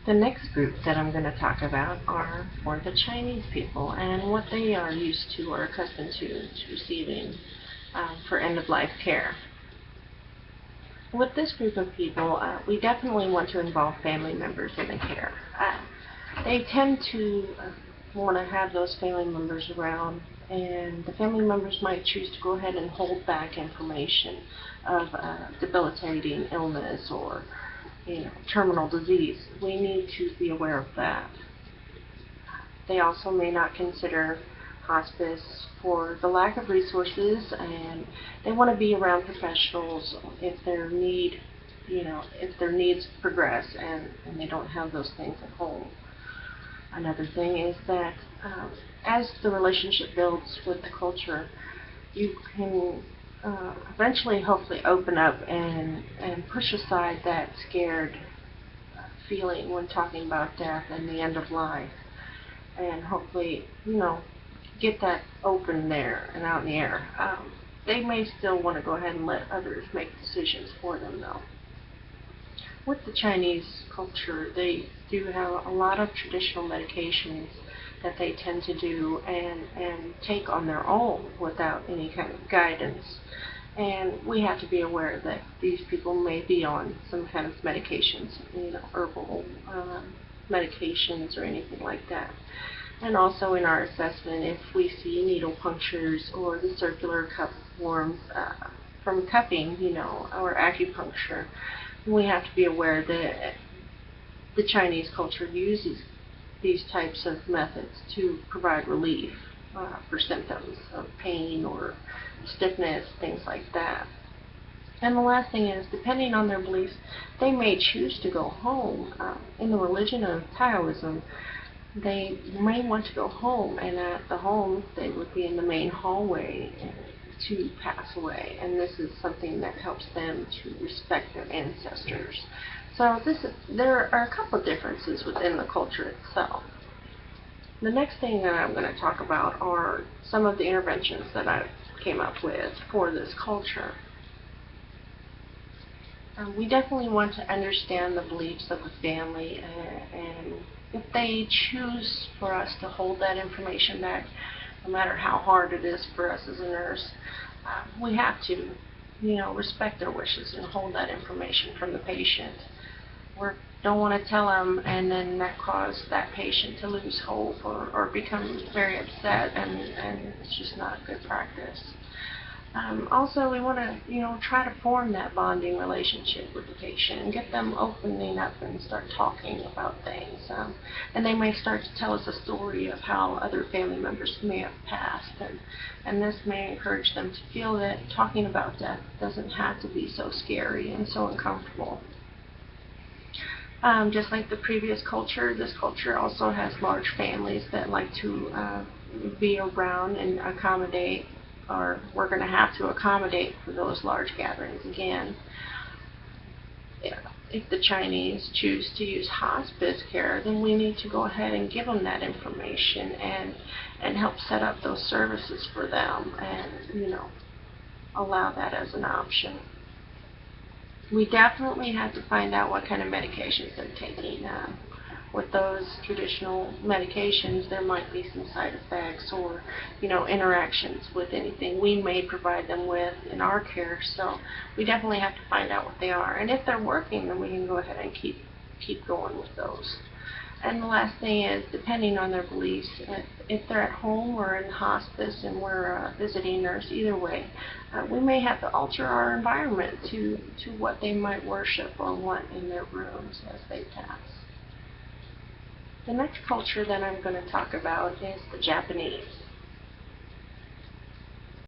The next group that I'm going to talk about are for the Chinese people and what they are used to or accustomed to receiving for end-of-life care. With this group of people, we definitely want to involve family members in the care. They tend to want to have those family members around, and the family members might choose to go ahead and hold back information of debilitating illness or terminal disease. We need to be aware of that. They also may not consider hospice for the lack of resources, and they want to be around professionals if their needs progress and they don't have those things at home. Another thing is that as the relationship builds with the culture, you can eventually hopefully open up and push aside that scared feeling when talking about death and the end of life, and hopefully get that open there and out in the air. They may still want to go ahead and let others make decisions for them, though. With the Chinese culture, they do have a lot of traditional medications that they tend to do and take on their own without any kind of guidance. And we have to be aware that these people may be on some kind of medications, herbal medications or anything like that. And also in our assessment, if we see needle punctures or the circular cup forms from cupping, or acupuncture, we have to be aware that the Chinese culture uses these types of methods to provide relief for symptoms of pain or stiffness, things like that. And the last thing is, depending on their beliefs, they may choose to go home. In the religion of Taoism, they may want to go home, and at the home they would be in the main hallway to pass away, and this is something that helps them to respect their ancestors. So there are a couple of differences within the culture itself. The next thing that I'm going to talk about are some of the interventions that I came up with for this culture. We definitely want to understand the beliefs of the family, and if they choose for us to hold that information back, no matter how hard it is for us as a nurse, we have to, respect their wishes and hold that information from the patient. We don't want to tell them and then that cause that patient to lose hope or become very upset, and it's just not good practice. Also, we want to, try to form that bonding relationship with the patient and get them opening up and start talking about things. And they may start to tell us a story of how other family members may have passed, and this may encourage them to feel that talking about death doesn't have to be so scary and so uncomfortable. Just like the previous culture, this culture also has large families that like to be around and accommodate, or we're going to have to accommodate for those large gatherings again. If the Chinese choose to use hospice care, then we need to go ahead and give them that information and help set up those services for them, and allow that as an option. We definitely have to find out what kind of medications they're taking. With those traditional medications, there might be some side effects or, interactions with anything we may provide them with in our care. So we definitely have to find out what they are. And if they're working, then we can go ahead and keep going with those. And the last thing is, depending on their beliefs, if they're at home or in hospice and we're a visiting nurse, either way, we may have to alter our environment to what they might worship or want in their rooms as they pass. The next culture that I'm going to talk about is the Japanese.